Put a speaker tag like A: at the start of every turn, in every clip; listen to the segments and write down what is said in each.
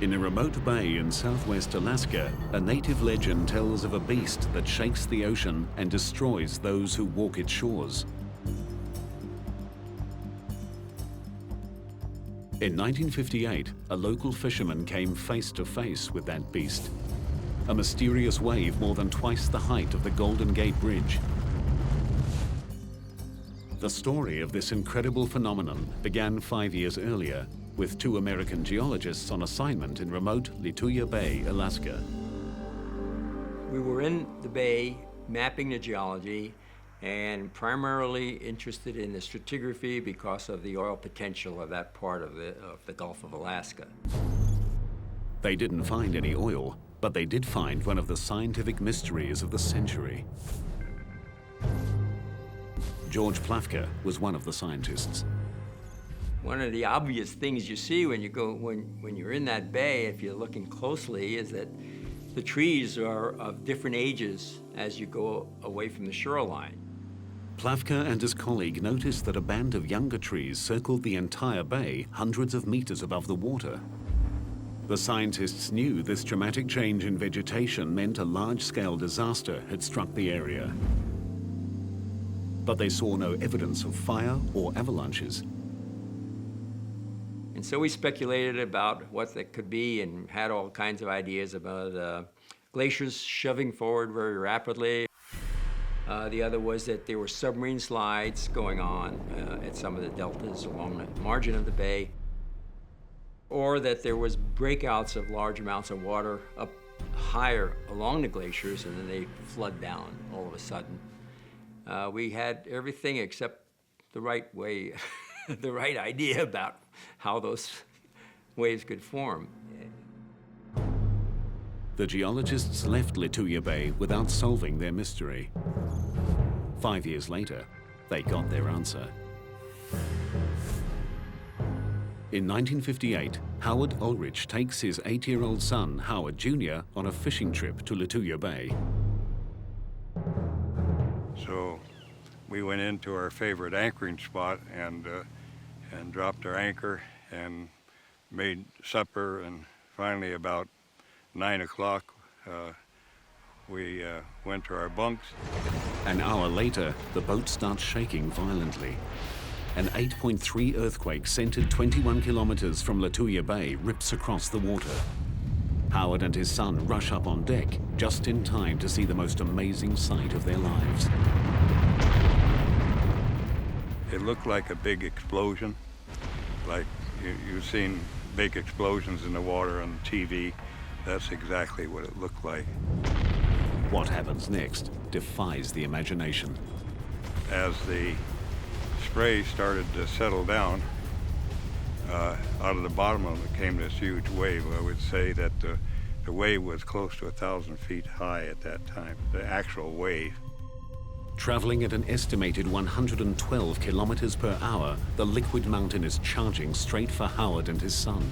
A: In a remote bay in southwest Alaska, a native legend tells of a beast that shakes the ocean and destroys those who walk its shores. In 1958, a local fisherman came face to face with that beast. A mysterious wave more than twice the height of the Golden Gate Bridge. The story of this incredible phenomenon began 5 years earlier with two American geologists on assignment in remote Lituya Bay, Alaska.
B: We were in the bay mapping the geology and primarily interested in the stratigraphy because of the oil potential of that part of the Gulf of Alaska.
A: They didn't find any oil, but they did find one of the scientific mysteries of the century. George Plafka was one of the scientists.
B: One of the obvious things you see when you're in that bay, if you're looking closely, is that the trees are of different ages as you go away from the shoreline.
A: Plafka and his colleague noticed that a band of younger trees circled the entire bay hundreds of meters above the water. The scientists knew this dramatic change in vegetation meant a large-scale disaster had struck the area. But they saw no evidence of fire or avalanches.
B: And so we speculated about what that could be and had all kinds of ideas about glaciers shoving forward very rapidly. The other was that there were submarine slides going on at some of the deltas along the margin of the bay, or that there was breakouts of large amounts of water up higher along the glaciers and then they flood down all of a sudden. We had everything except the right way, the right idea about how those waves could form.
A: The geologists left Lituya Bay without solving their mystery. 5 years later, they got their answer. In 1958, Howard Ulrich takes his 8-year-old son, Howard Jr., on a fishing trip to Lituya Bay.
C: So we went into our favorite anchoring spot and dropped our anchor and made supper, and finally about 9 o'clock we went to our bunks.
A: An hour later, the boat starts shaking violently. An 8.3 earthquake centered 21 kilometers from Lituya Bay rips across the water. Howard and his son rush up on deck just in time to see the most amazing sight of their lives.
C: It looked like a big explosion, like you've seen big explosions in the water on TV. That's exactly what it looked like.
A: What happens next defies the imagination.
C: As the spray started to settle down, out of the bottom of it came this huge wave. I would say that the wave was close to 1,000 feet high at that time, the actual wave.
A: Traveling at an estimated 112 kilometers per hour, the liquid mountain is charging straight for Howard and his son.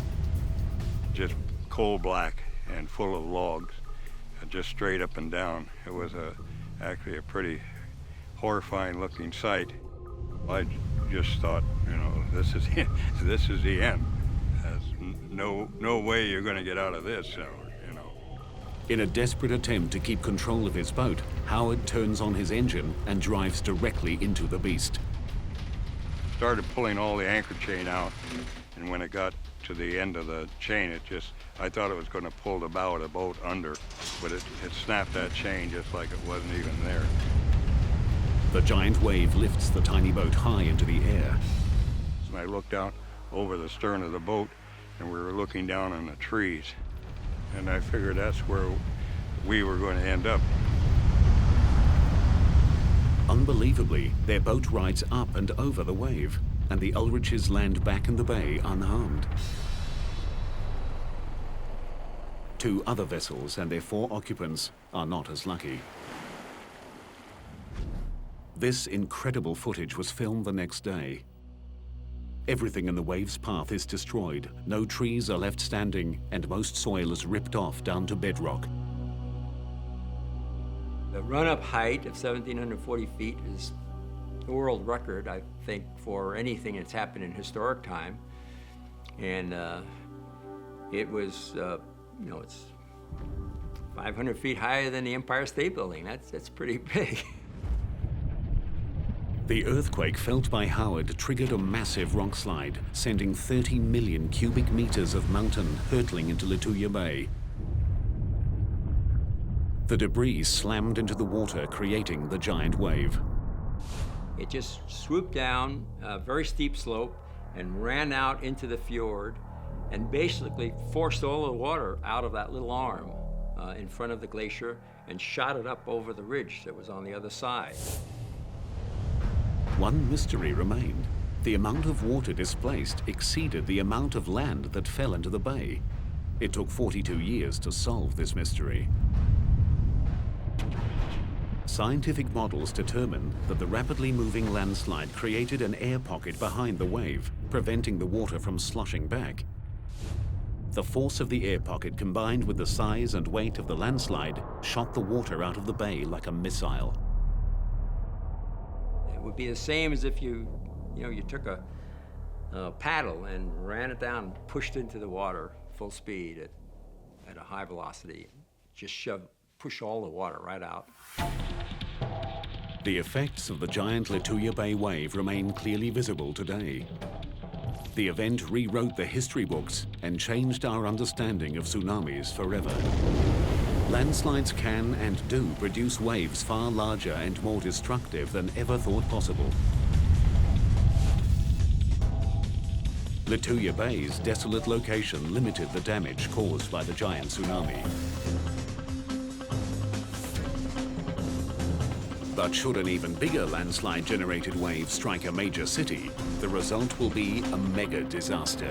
C: Just coal black and full of logs, just straight up and down. It was actually a pretty horrifying looking sight. I just thought, you know, this is the end. There's no way you're going to get out of this, you know.
A: In a desperate attempt to keep control of his boat, Howard turns on his engine and drives directly into the beast.
C: Started pulling all the anchor chain out, and when it got to the end of the chain, I thought it was going to pull the bow of the boat under, but it snapped that chain just like it wasn't even there.
A: The giant wave lifts the tiny boat high into the air.
C: And I looked out over the stern of the boat, and we were looking down on the trees. And I figured that's where we were going to end up.
A: Unbelievably, their boat rides up and over the wave, and the Ulriches land back in the bay unharmed. 2 other vessels and their 4 occupants are not as lucky. This incredible footage was filmed the next day. Everything in the wave's path is destroyed, no trees are left standing, and most soil is ripped off down to bedrock.
B: The run-up height of 1,740 feet is the world record, I think, for anything that's happened in historic time. And It was, it's 500 feet higher than the Empire State Building. That's pretty big.
A: The earthquake felt by Howard triggered a massive rock slide, sending 30 million cubic meters of mountain hurtling into Lituya Bay. The debris slammed into the water, creating the giant wave.
B: It just swooped down a very steep slope and ran out into the fjord and basically forced all the water out of that little arm in front of the glacier and shot it up over the ridge that was on the other side.
A: One mystery remained. The amount of water displaced exceeded the amount of land that fell into the bay. It took 42 years to solve this mystery. Scientific models determined that the rapidly moving landslide created an air pocket behind the wave, preventing the water from sloshing back. The force of the air pocket combined with the size and weight of the landslide shot the water out of the bay like a missile.
B: It would be the same as if you took a paddle and ran it down, pushed into the water full speed at a high velocity, just push all the water right out.
A: The effects of the giant Lituya Bay wave remain clearly visible today. The event rewrote the history books and changed our understanding of tsunamis forever. Landslides can and do produce waves far larger and more destructive than ever thought possible. Lituya Bay's desolate location limited the damage caused by the giant tsunami. But should an even bigger landslide-generated wave strike a major city, the result will be a mega disaster.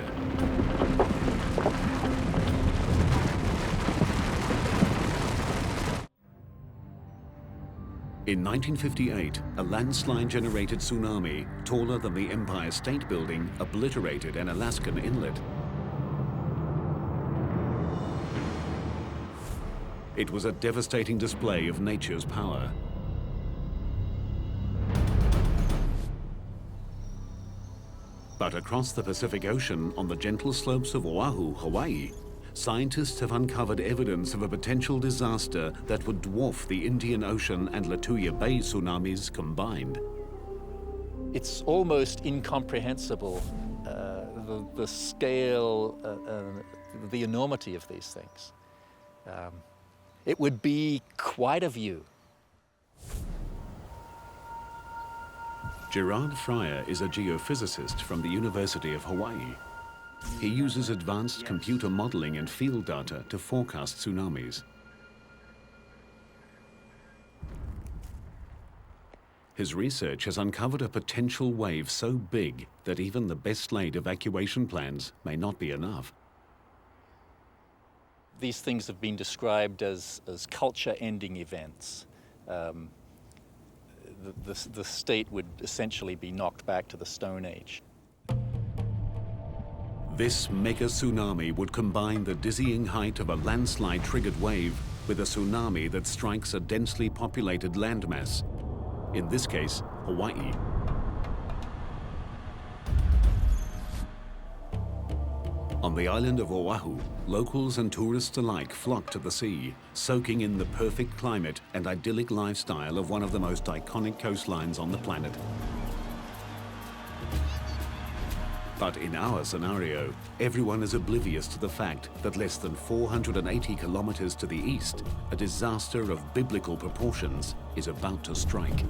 A: In 1958, a landslide-generated tsunami, taller than the Empire State Building, obliterated an Alaskan inlet. It was a devastating display of nature's power. But across the Pacific Ocean, on the gentle slopes of Oahu, Hawaii, scientists have uncovered evidence of a potential disaster that would dwarf the Indian Ocean and Lituya Bay tsunamis combined.
D: It's almost incomprehensible, the scale, the enormity of these things. It would be quite a view.
A: Gerard Fryer is a geophysicist from the University of Hawaii. He uses advanced computer modeling and field data to forecast tsunamis. His research has uncovered a potential wave so big that even the best laid evacuation plans may not be enough.
D: These things have been described as culture-ending events. The state would essentially be knocked back to the Stone Age.
A: This mega-tsunami would combine the dizzying height of a landslide-triggered wave with a tsunami that strikes a densely populated landmass, in this case, Hawaii. On the island of Oahu, locals and tourists alike flock to the sea, soaking in the perfect climate and idyllic lifestyle of one of the most iconic coastlines on the planet. But in our scenario, everyone is oblivious to the fact that less than 480 kilometers to the east, a disaster of biblical proportions is about to strike.